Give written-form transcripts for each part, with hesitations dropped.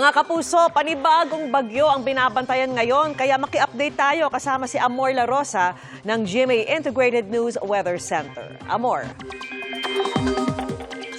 Mga kapuso, panibagong bagyo ang binabantayan ngayon kaya maki-update tayo kasama si Amor La Rosa ng GMA Integrated News Weather Center. Amor.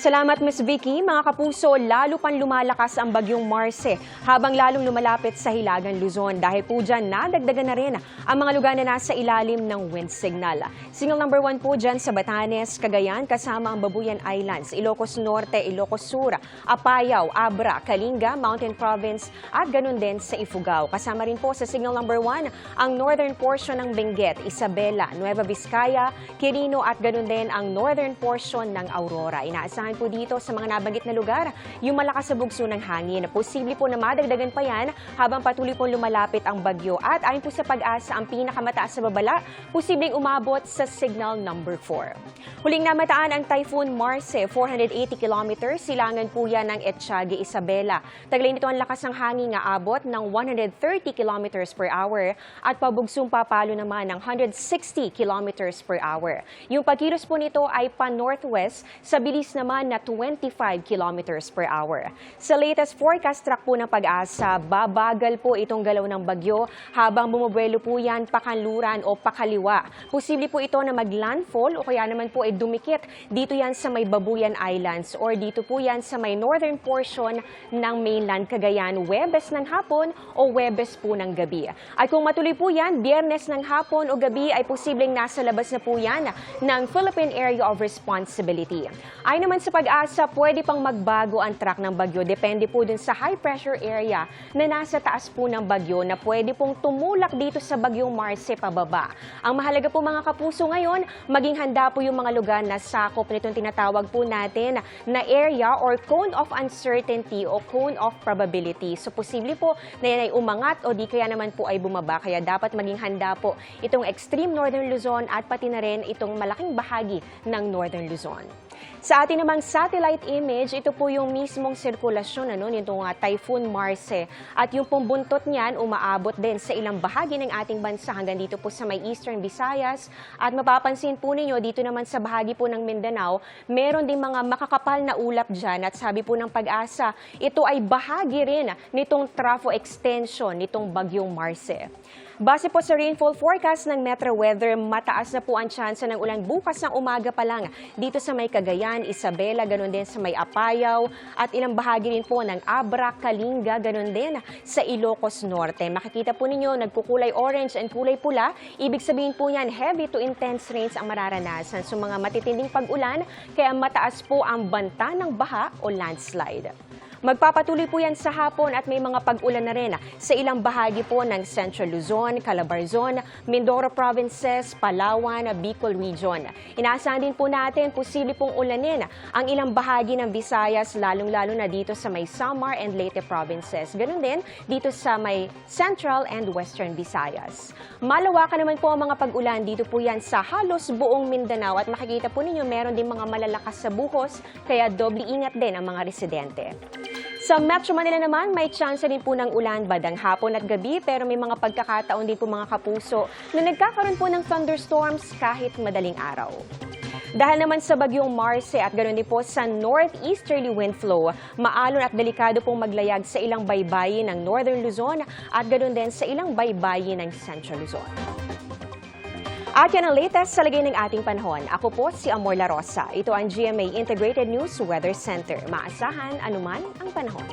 Salamat, Ms. Vicky. Mga kapuso, lalo pang lumalakas ang bagyong Marce habang lalong lumalapit sa Hilagang Luzon. Dahil po dyan, nadagdagan na rin ang mga lugar na nasa ilalim ng wind signal. Signal number 1 po dyan sa Batanes, Cagayan, kasama ang Babuyan Islands, Ilocos Norte, Ilocos Sur, Apayao, Abra, Kalinga, Mountain Province at ganun din sa Ifugao. Kasama rin po sa signal number 1 ang northern portion ng Benguet, Isabela, Nueva Vizcaya, Quirino at ganun din ang northern portion ng Aurora. Inaasahan po dito sa mga nabanggit na lugar yung malakas na bugso ng hangin. Posible po na madagdagan pa yan habang patuloy po lumalapit ang bagyo. At ayon po sa Pag-asa, ang pinakamataas na babala, posibleng umabot sa signal number 4. Huling namataan ang Typhoon Marce, 480 kilometers, silangan po yan ng Etchage, Isabela. Taglay nito ang lakas ng hangin nga abot ng 130 kilometers per hour at pabugsong papalo naman ng 160 kilometers per hour. Yung pagkilos po nito ay pa-northwest sa bilis naman na 25 kilometers per hour. Sa latest forecast track po ng Pag-asa, babagal po itong galaw ng bagyo habang bumubuelo po yan pakanluran o pakaliwa. Posible po ito na maglandfall o kaya naman po ay dumikit dito yan sa may Babuyan Islands or dito po yan sa may northern portion ng mainland Cagayan, Huwebes ng hapon o Huwebes po ng gabi. At kung matuloy po yan, Biyernes ng hapon o gabi ay posibleng nasa labas na po yan ng Philippine Area of Responsibility. Ay naman sa Pag-asa, pwede pang magbago ang track ng bagyo. Depende po dun sa high pressure area na nasa taas po ng bagyo na pwede pong tumulak dito sa bagyong Marce pababa. Ang mahalaga po mga kapuso ngayon, maging handa po yung mga lugar na sakop nitong tinatawag po natin na area or cone of uncertainty o cone of probability. So posible po na yan ay umangat o di kaya naman po ay bumaba. Kaya dapat maging handa po itong extreme northern Luzon at pati na rin itong malaking bahagi ng northern Luzon. Sa ating namang satellite image, ito po yung mismong sirkulasyon nitong Typhoon Marce. At yung pong buntot niyan, umaabot din sa ilang bahagi ng ating bansa hanggang dito po sa may Eastern Visayas. At mapapansin po ninyo, dito naman sa bahagi po ng Mindanao, meron din mga makakapal na ulap dyan. At sabi po ng Pag-asa, ito ay bahagi rin nitong trafo extension nitong bagyong Marce. Base po sa rainfall forecast ng Metro Weather, mataas na po ang tsansa ng ulan bukas ng umaga pa lang dito sa may Cagayan, Isabela, ganun din sa may Apayao at ilang bahagi rin po ng Abra, Kalinga, ganun din sa Ilocos Norte. Makikita po ninyo nagkukulay orange and kulay pula, ibig sabihin po yan heavy to intense rains ang mararanasan. So mga matitinding pag-ulan, kaya mataas po ang banta ng baha o landslide. Magpapatuloy po yan sa hapon at may mga pag-ulan na rin sa ilang bahagi po ng Central Luzon, Calabarzon, Mindoro Provinces, Palawan, Bicol Region. Inaasahan din po natin posible pong ulanin ang ilang bahagi ng Visayas, lalong-lalo na dito sa may Samar and Leyte Provinces. Ganun din dito sa may Central and Western Visayas. Malawakan naman po ang mga pag-ulan dito po yan sa halos buong Mindanao at makikita po ninyo meron din mga malalakas sa buhos kaya doble ingat din ang mga residente. Sa Metro Manila naman, may tsansa din po ng ulan badang hapon at gabi pero may mga pagkakataon din po mga kapuso na nagkakaroon po ng thunderstorms kahit madaling araw. Dahil naman sa bagyong Marce at ganoon din po sa northeasterly wind flow, maalon at delikado pong maglayag sa ilang baybayin ng Northern Luzon at ganoon din sa ilang baybayin ng Central Luzon. At yan ang latest sa lagay ng ating panahon. Ako po si Amor La Rosa. Ito ang GMA Integrated News Weather Center. Maasahan anuman ang panahon.